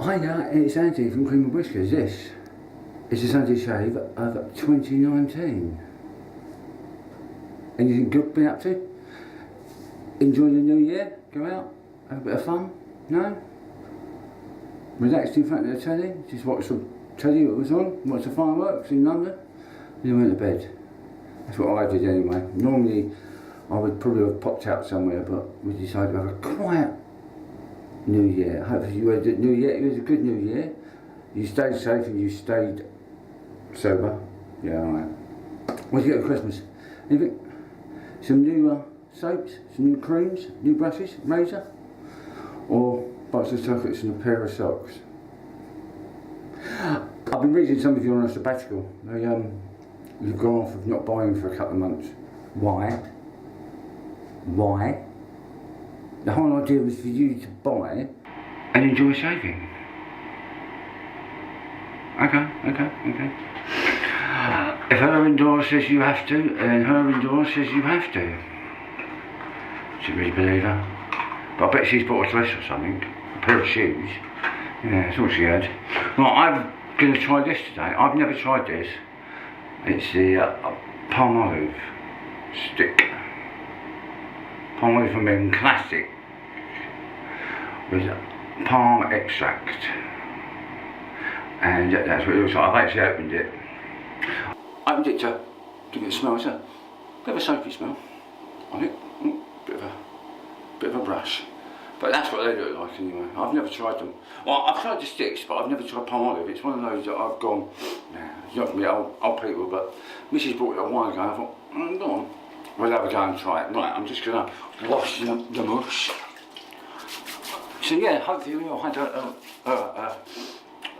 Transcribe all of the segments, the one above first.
Hi there, it's Andy from Cream and Whiskers. This is the Sunday Shave of 2019. Anything good been up to? Enjoy the new year? Go out? Have a bit of fun? No? Relaxed in front of the telly? Just watch the telly that was on? Watch the fireworks in London? Then went to bed. That's what I did anyway. Normally I would probably have popped out somewhere, but we decided to have a quiet New Year. Hopefully you had a New Year. It was a good New Year. You stayed safe and you stayed sober. Yeah, alright. What did you get for Christmas? Anything? Some new soaps, some new creams, new brushes, razor, or box of chocolates and a pair of socks. I've been reading some of you on a sabbatical. You've gone off of not buying for a couple of months. Why? Why? The whole idea was for you to buy and enjoy shaving. Okay. If her indoor says you have to, then her indoor says you have to. Should really believe her. But I bet she's bought a dress or something, a pair of shoes. Yeah, that's all she had. Well, I'm going to try this today. I've never tried this. It's the Palmolive stick. Palmolive for Men Classic with palm extract, and that's what it looks like. I've actually opened it. I opened it to give it a smell. It's a bit of a soapy smell on it. Bit of a brush, but that's what they look like anyway. I've never tried them. Well, I've tried the sticks, but I've never tried Palmolive. It's one of those that I've gone, nah, it's not for me, old people, but Mrs. bought it a while ago and I thought, go on, we'll have a go and try it. Right, I'm just going to wash the mush. So yeah, hopefully we all had a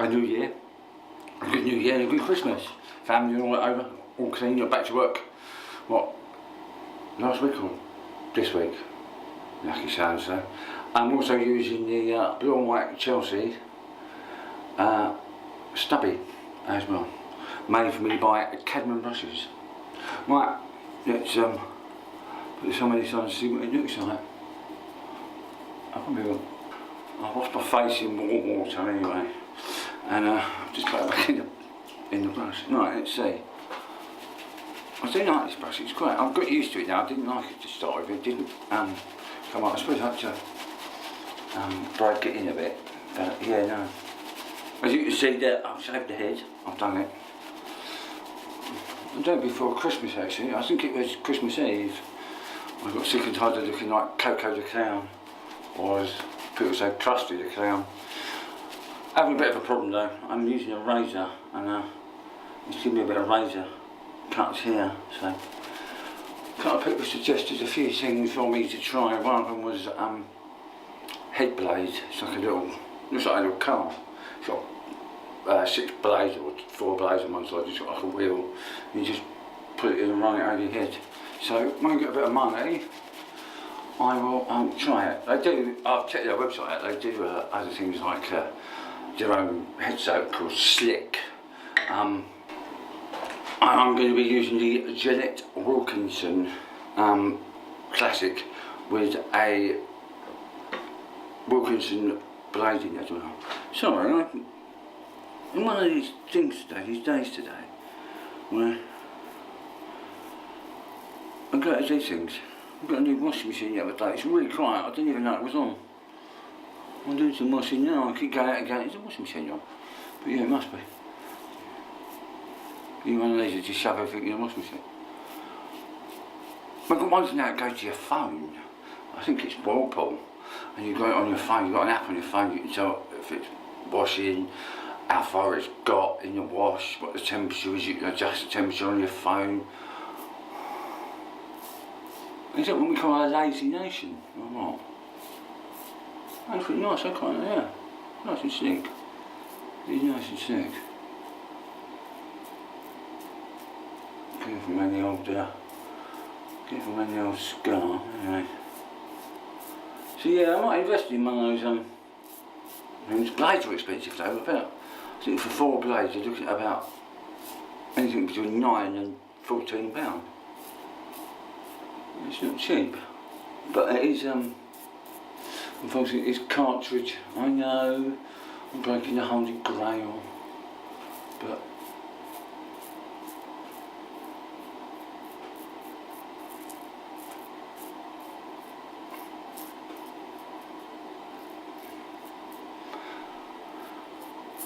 new year, a good New Year and a good Christmas. Family all over, all clean, you're back to work. What, last week or this week? Lucky so. I'm also using the blue and white Chelsea Stubby as well, made for me by cadmium brushes. Right, let's put some of this on and see what it looks like. I'll wash my face in warm water anyway, and I've just put it back in the brush. Right, let's see. I do like this brush, it's great. I've got used to it now. I didn't like it to start with. It didn't come up. I suppose I had to break it in a bit, but yeah, no. As you can see there, I've shaved the head. I've done it. I've done it before Christmas actually. I think it was Christmas Eve. I got sick and tired of looking like Coco the Clown, or as people say, Krusty the Clown. Having a bit of a problem though. I'm using a razor, and it's giving me a bit of razor cuts here. So, a couple of people suggested a few things for me to try. One of them was head blade. It's like a little, looks like a little car. It's got 6 blades or 4 blades on one side. It's got like a wheel. You just put it in and run it over your head. So when I get a bit of money, I will try it. They do, I've checked their website out, they do other things like their own head soap called Slick. I'm going to be using the Gillette Wilkinson Classic with a Wilkinson blade in it as well. Sorry, in one of these things today, these days today, where I'm going to do things. I've got a new washing machine the other day. It's really quiet. I didn't even know it was on. I'm doing some washing now. I keep going out and going, is the washing machine on? But yeah, it must be. You one of these that just shove everything in the washing machine. I've got ones now that go to your phone. I think it's Whirlpool. And you've got it on your phone. You've got an app on your phone. You can tell if it's washing, how far it's got in the wash, what the temperature is. You can adjust the temperature on your phone. Is that what we call a lazy nation, or what? That's pretty nice, I quite, yeah. Nice and slick. It's nice and slick. Careful around the old scar, anyway. So yeah, I might invest in one of those things. Blades are expensive though, about, I think for 4 blades you're looking at about anything between £9 and £14. It's not cheap, but it is unfortunately it's cartridge. I know, I'm breaking the Holy Grail, but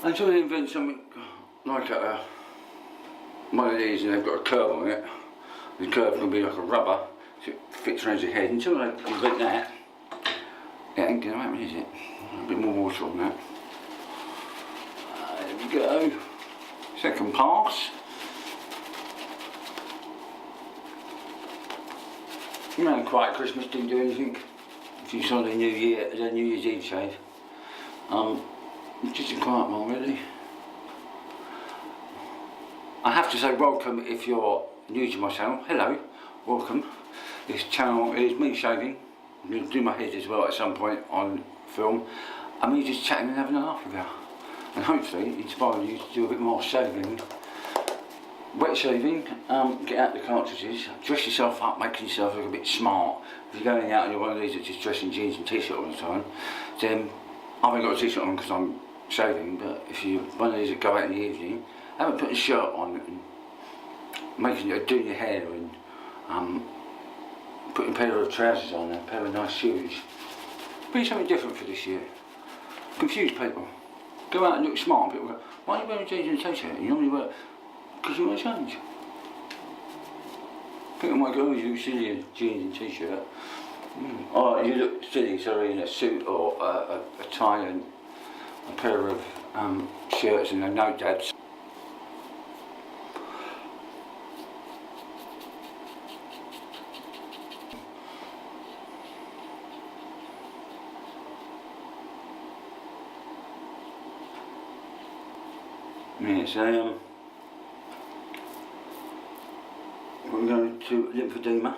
until they invent something like one of these and they've got a curve on it, the curve can be like a rubber, so it fits around your head. Until they invent that, it ain't going to happen, is it? A bit more water on that. There we go. Second pass. You know, quiet Christmas, didn't do anything. If you saw the New Year's Eve shave. Just a quiet one, really. I have to say welcome if you're new to my channel. Hello, welcome. This channel is me shaving. I'm going to do my head as well at some point on film. And me just chatting and having a laugh with you. And hopefully inspire you to do a bit more shaving. Wet shaving, get out the cartridges, dress yourself up, making yourself look a bit smart. If you're going out and you're one of these that just dress in jeans and t-shirt all the time, then I haven't got a t-shirt on because I'm shaving, but if you're one of these that go out in the evening, have a put a shirt on and doing your hair and putting a pair of trousers on and a pair of nice shoes. Be something different for this year. Confuse people. Go out and look smart. People go, why are you wearing jeans and a t-shirt? You normally wear, because you want to change. People might go, oh, you look silly in jeans and t-shirt. Or you look silly, sorry, in a suit or a tie and a pair of shirts and a no dabs. Yeah, so we're going to lymphedema.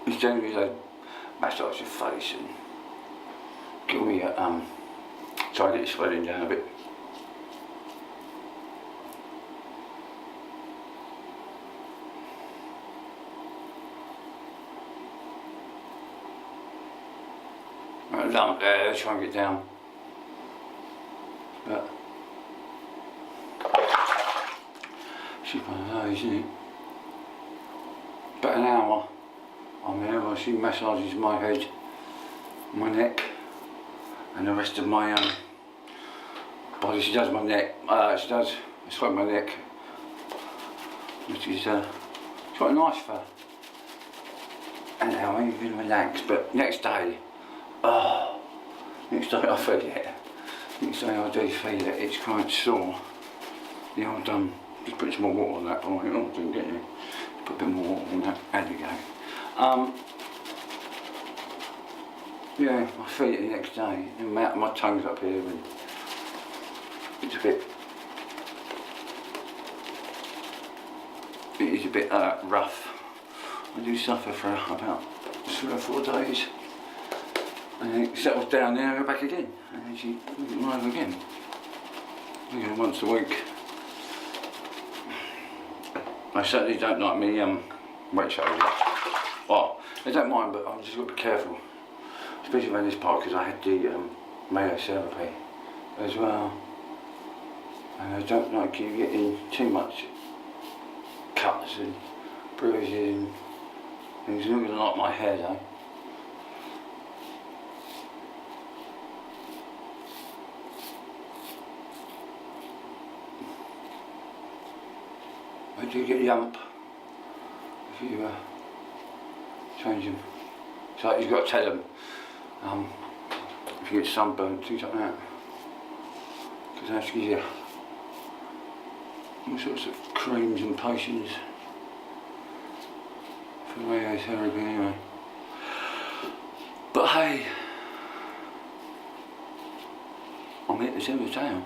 It's generally like massage your face and give me a try to get your swelling down a bit. A lump there, try and get down. But she's one of those, isn't it? About an hour I'm there while she massages my head, my neck, and the rest of my body. She does my neck, she does stroke my neck, which is quite nice for an hour, you can relax. But next day, next day I feel it. Next day I do feel it, it's quite sore. The old just put some more water on that, but I didn't get you. Put a bit more water on that, there we go. Yeah, I feel it the next day, and my tongue's up here and it's a bit, it is a bit rough. I do suffer for about 3 or 4 days, and then it settles down there and go back again, and then she moves it right over again. Once a week. I certainly don't like me wet shaving. Well, I don't mind, but I'm just got to be careful, especially around this part, because I had the Mayo therapy as well, and I don't like you getting too much cuts and bruises and things. You're not going to like my hair though. I do get the hump if you change them. So you've got to tell them if you get sunburnt, things like that, because that gives you all sorts of creams and potions for radiotherapy anyway. But hey, I'm here to tell the tale.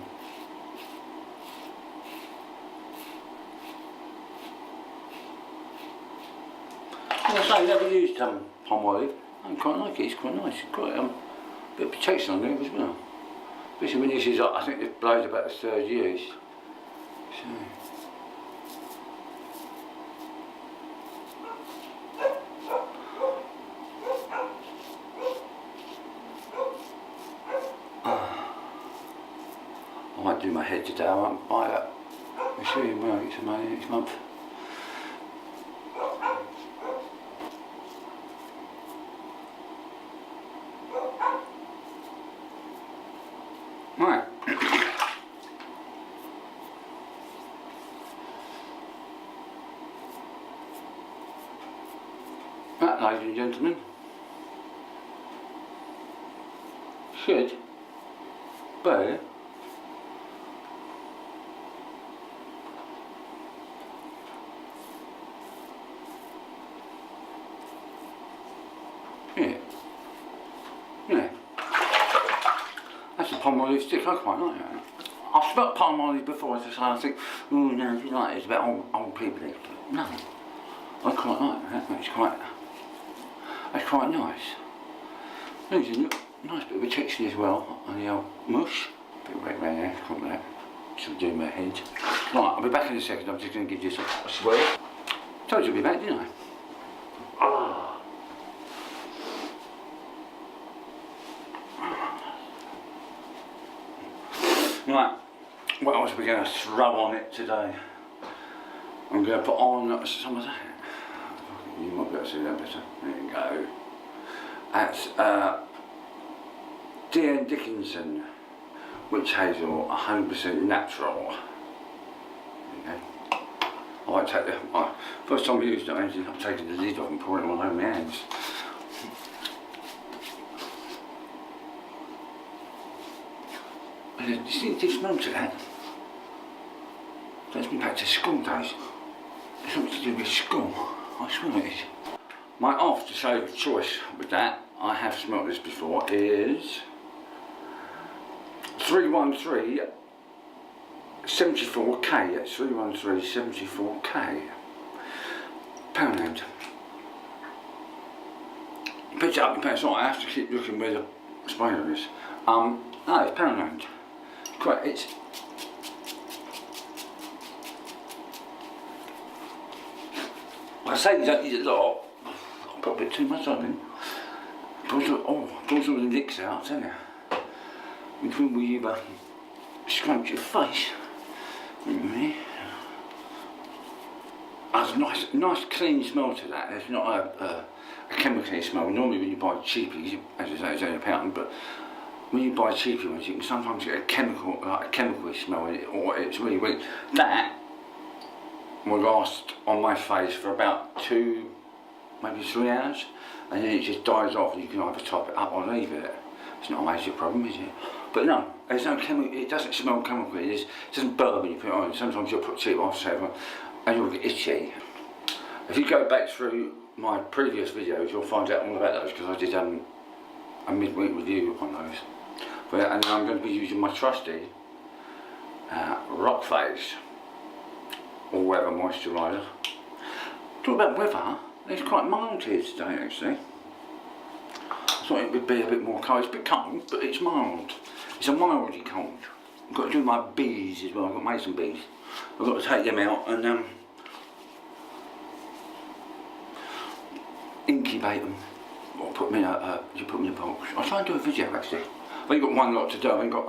As I say, I've never used Palmolive. I quite like it, it's quite nice. It's quite a bit of protection on there as well. Especially when this is, I think this blows about the 3rd use. So. head today. I won't buy it. I'll show you where it's money next month. Right. That, ladies and gentlemen, should be yeah. That's a Palmolive stick. I quite like that. I've smelt Palmolive before, so I think, oh no, if you like it, it's about old people. But no, I quite like that. That's quite nice. There's a nice bit of a texture as well on the old mush. A bit wet around there, can't that. Should do my head. Right, I'll be back in a second. I'm just going to give you a swirl. Told you I'd be back, didn't I? Right, what else are we going to throw on it today? I'm going to put on some of that. You might be able to see that better. There you go. That's Wilkinson Witch Hazel 100% natural. There you go. I won't take the first time I used it, I'm taking the lid off and pouring it all over my hands. There's a distinctive smell to that. Takes me back to school days. It's something to do with school. I smell it is. My aftershave of choice with that, I have smelled this before, is 313 74K. That's 313 74K. Poundland. Picked it up in pants on. I have to keep looking where the sprayer is. No, it's Poundland. Quite, it's I say you don't need a lot. I put a bit too much on it. Pulls all the licks out, I tell you. Between where you scrunch your face. There's a nice clean smell to that. There's not a chemical smell. Normally when you buy cheapies, as I say, it's only £1, but when you buy cheapy ones, you can sometimes get a chemical smell in it, or it's really weak. That will last on my face for about 2, maybe 3 hours, and then it just dies off, and you can either top it up or leave it. It's not a major problem, is it? But no, there's no chemical. It doesn't smell chemical. It doesn't burn when you put it on. Sometimes you'll put cheap aftershave on, and you'll get itchy. If you go back through my previous videos, you'll find out all about those, because I did a midweek review on those. And I'm going to be using my trusty Rockface or weather moisturiser. Talk about weather, it's quite mild here today actually. I thought it would be a bit more cold. It's a bit cold, but it's mild. It's a mildly cold. I've got to do my bees as well. I've got mason bees. I've got to take them out and incubate them. Or put them in a box. I'll try and do a video actually. I've only got one lot to do. I haven't got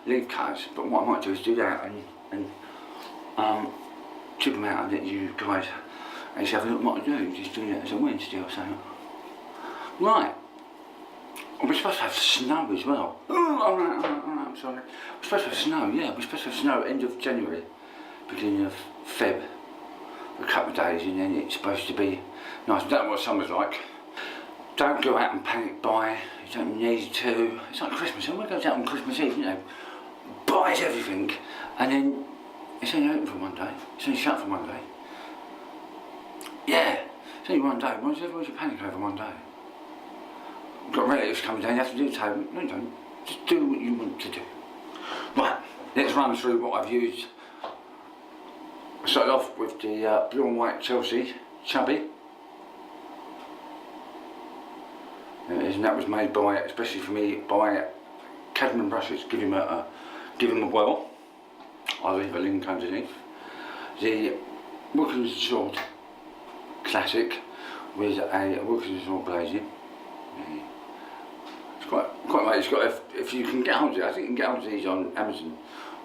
leaf cutters, but what I might do is do that and chip them out and let you guys actually have a look at what I do. Just do that as a Wednesday or something. Right. We're supposed to have snow as well. Oh, I'm sorry. We're supposed to have snow, yeah. We're supposed to have snow end of January, beginning of Feb, for a couple of days, and then it's supposed to be nice. I don't know what summer's like. Don't go out and panic buy. You don't need to. It's like Christmas. Everyone goes out on Christmas Eve, you know, buys everything, and then it's only open for one day. It's only shut for one day. Yeah, it's only one day. Why does everyone panic over one day? You've got relatives coming down, you have to do the table. No, you don't. Just do what you want to do. Right, let's run through what I've used. I started off with the blue and white Chelsea Chubby. And that was made by, especially for me, by Cadmium Brushes. Give him a whirl. I'll leave a link underneath. The Wilkinson Sword Classic with a Wilkinson Sword Blazing. It's quite nice. It's got if you can get hold of it, I think you can get hold of these on Amazon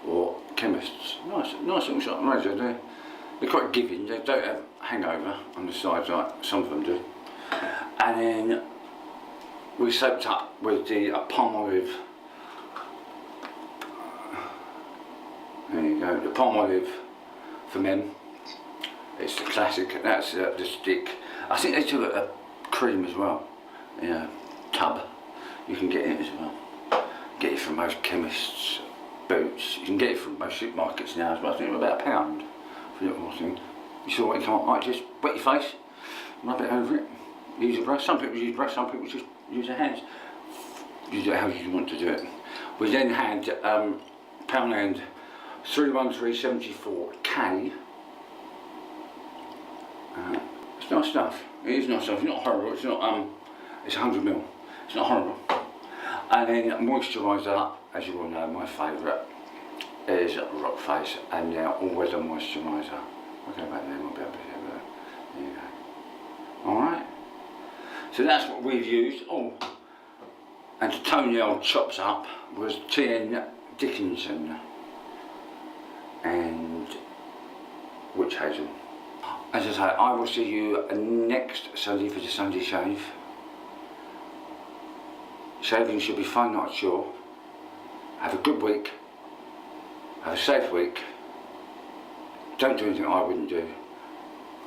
or chemists. Nice little shop razor. They're quite giving. They don't have hangover on the sides like some of them do. And then we soaked up with the Palmolive. There you go, the Palmolive for men. It's the classic. That's the stick. I think they do a cream as well. In a tub. You can get it as well. Get it from most chemists' boots. You can get it from most supermarkets now as well. I think it's about £1 for a little thing. You saw what it come up like, just wet your face, rub it over it, use a brush. Some people use brush, some people just use their hands. Use it how you want to do it. We then had Poundland 31374K. It's nice stuff. It is nice stuff. It's not horrible. It's not it's 100ml. It's not horrible. And then moisturiser, as you all know, my favourite is Rockface and now all-weather moisturiser. I'll go back there, I'll be able to see it. There you go. Alright. So that's what we've used. Oh, and to tone the old chops up was TN Wilkinson and witch hazel. As I say, I will see you next Sunday for the Sunday shave. Shaving should be fun, not a chore. Have a good week. Have a safe week. Don't do anything I wouldn't do.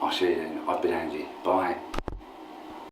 I'll see you then. I've been Andy. Bye.